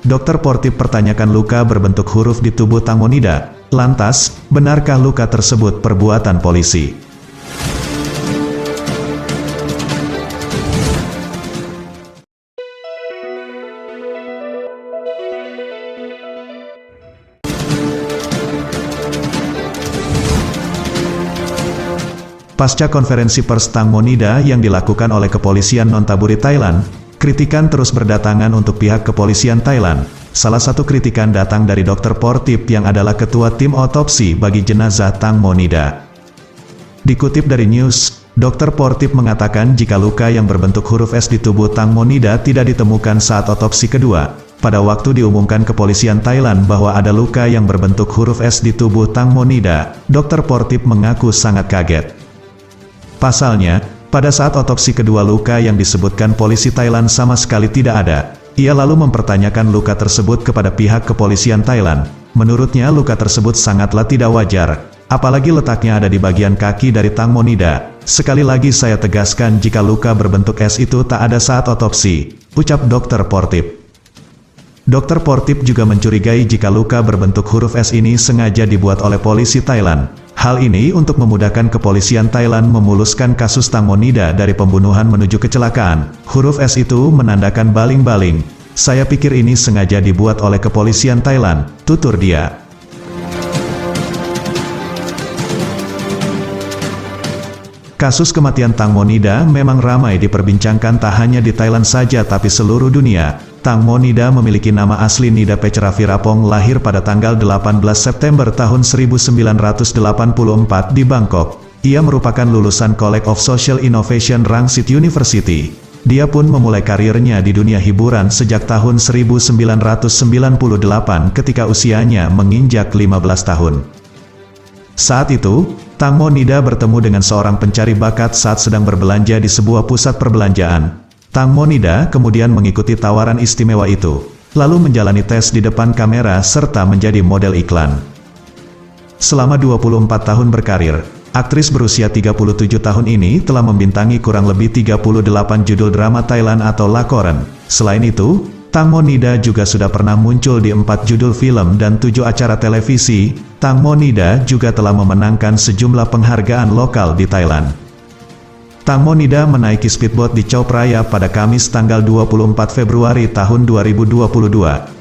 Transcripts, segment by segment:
Dr. Portip pertanyakan luka berbentuk huruf di tubuh Tang Monida. Lantas, benarkah luka tersebut perbuatan polisi? Pasca konferensi pers Tang Monida yang dilakukan oleh kepolisian Nonthaburi Thailand, kritikan terus berdatangan untuk pihak kepolisian Thailand. Salah satu kritikan datang dari Dr. Portip yang adalah ketua tim otopsi bagi jenazah Tang Monida. Dikutip dari news, Dr. Portip mengatakan jika luka yang berbentuk huruf S di tubuh Tang Monida tidak ditemukan saat otopsi kedua. Pada waktu diumumkan kepolisian Thailand bahwa ada luka yang berbentuk huruf S di tubuh Tang Monida, Dr. Portip mengaku sangat kaget. Pasalnya, pada saat otopsi kedua luka yang disebutkan polisi Thailand sama sekali tidak ada. Ia lalu mempertanyakan luka tersebut kepada pihak kepolisian Thailand. Menurutnya luka tersebut sangatlah tidak wajar, apalagi letaknya ada di bagian kaki dari Tang Monida. Sekali lagi saya tegaskan jika luka berbentuk S itu tak ada saat otopsi, ucap Dr. Portip. Dr. Portip juga mencurigai jika luka berbentuk huruf S ini sengaja dibuat oleh polisi Thailand. Hal ini untuk memudahkan kepolisian Thailand memuluskan kasus Tang Monida dari pembunuhan menuju kecelakaan. Huruf S itu menandakan baling-baling. Saya pikir ini sengaja dibuat oleh kepolisian Thailand, tutur dia. Kasus kematian Tang Monida memang ramai diperbincangkan tak hanya di Thailand saja tapi seluruh dunia. Tang Monida memiliki nama asli Nida Pechraviraphong, lahir pada tanggal 18 September tahun 1984 di Bangkok. Ia merupakan lulusan College of Social Innovation Rangsit University. Dia pun memulai karirnya di dunia hiburan sejak tahun 1998 ketika usianya menginjak 15 tahun. Saat itu, Tang Monida bertemu dengan seorang pencari bakat saat sedang berbelanja di sebuah pusat perbelanjaan. Tang Monida kemudian mengikuti tawaran istimewa itu, lalu menjalani tes di depan kamera serta menjadi model iklan. Selama 24 tahun berkarir, aktris berusia 37 tahun ini telah membintangi kurang lebih 38 judul drama Thailand atau lakoran. Selain itu, Tang Monida juga sudah pernah muncul di 4 judul film dan 7 acara televisi. Tang Monida juga telah memenangkan sejumlah penghargaan lokal di Thailand. Tang Monida menaiki speedboat di Chao Phraya pada Kamis tanggal 24 Februari tahun 2022,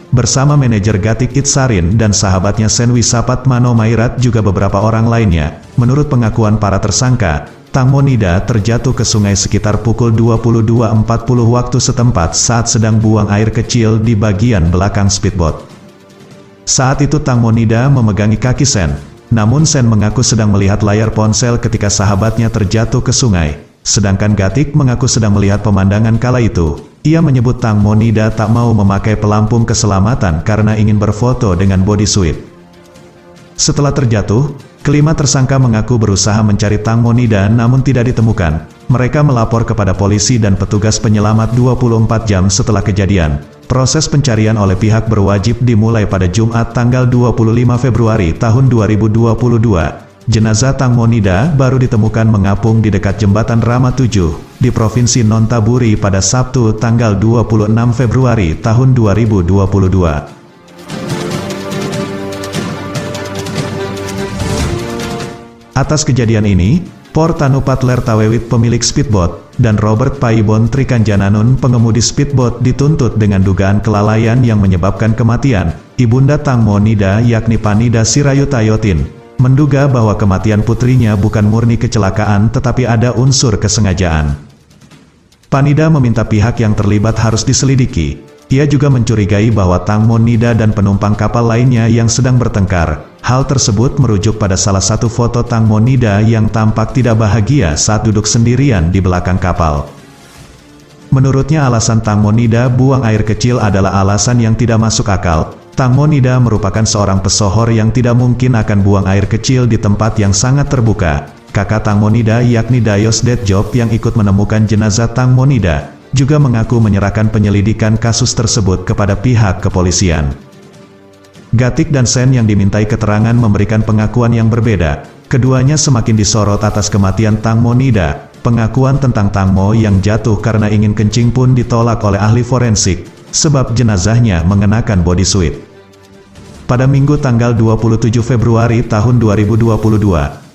bersama manajer Gatik Itsarin dan sahabatnya Sen Wisapat Mano Mairat juga beberapa orang lainnya. Menurut pengakuan para tersangka, Tang Monida terjatuh ke sungai sekitar pukul 22.40 waktu setempat saat sedang buang air kecil di bagian belakang speedboat. Saat itu Tang Monida memegangi kaki Sen, namun Sen mengaku sedang melihat layar ponsel ketika sahabatnya terjatuh ke sungai. Sedangkan Gatik mengaku sedang melihat pemandangan kala itu. Ia menyebut Tang Monida tak mau memakai pelampung keselamatan karena ingin berfoto dengan bodysuit. Setelah terjatuh, kelima tersangka mengaku berusaha mencari Tang Monida namun tidak ditemukan. Mereka melapor kepada polisi dan petugas penyelamat 24 jam setelah kejadian. Proses pencarian oleh pihak berwajib dimulai pada Jumat tanggal 25 Februari tahun 2022. Jenazah Tang Monida baru ditemukan mengapung di dekat jembatan Rama 7, di Provinsi Nonthaburi pada Sabtu tanggal 26 Februari tahun 2022. Atas kejadian ini, Por Tanupat Lertawewit pemilik speedboat, dan Robert Paibon Trikanjananun pengemudi speedboat dituntut dengan dugaan kelalaian yang menyebabkan kematian Ibunda Tang Monida yakni Panida Sirayutayotin. Menduga bahwa kematian putrinya bukan murni kecelakaan tetapi ada unsur kesengajaan. Panida meminta pihak yang terlibat harus diselidiki. Ia juga mencurigai bahwa Tang Monida dan penumpang kapal lainnya yang sedang bertengkar. Hal tersebut merujuk pada salah satu foto Tang Monida yang tampak tidak bahagia saat duduk sendirian di belakang kapal. Menurutnya alasan Tang Monida buang air kecil adalah alasan yang tidak masuk akal. Tang Monida merupakan seorang pesohor yang tidak mungkin akan buang air kecil di tempat yang sangat terbuka. Kakak Tang Monida yakni Dayos Detjob yang ikut menemukan jenazah Tang Monida, juga mengaku menyerahkan penyelidikan kasus tersebut kepada pihak kepolisian. Gatik dan Sen yang dimintai keterangan memberikan pengakuan yang berbeda. Keduanya semakin disorot atas kematian Tang Monida. Pengakuan tentang Tang Mo yang jatuh karena ingin kencing pun ditolak oleh ahli forensik. sebab jenazahnya mengenakan bodysuit. Pada Minggu tanggal 27 Februari tahun 2022,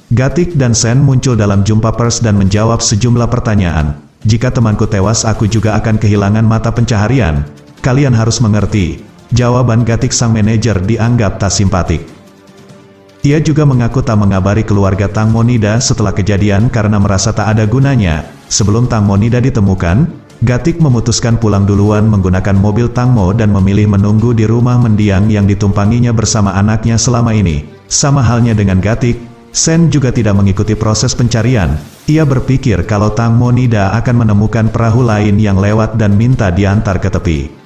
Gatik dan Sen muncul dalam jumpa pers dan menjawab sejumlah pertanyaan. Jika temanku tewas aku juga akan kehilangan mata pencaharian. Kalian harus mengerti. Jawaban Gatik sang manajer dianggap tak simpatik. Ia juga mengaku tak mengabari keluarga Tang Monida setelah kejadian karena merasa tak ada gunanya. Sebelum Tang Monida ditemukan, Gatik memutuskan pulang duluan menggunakan mobil Tang Mo dan memilih menunggu di rumah mendiang yang ditumpanginya bersama anaknya selama ini. Sama halnya dengan Gatik, Sen juga tidak mengikuti proses pencarian. Ia berpikir kalau Tang Monida akan menemukan perahu lain yang lewat dan minta diantar ke tepi.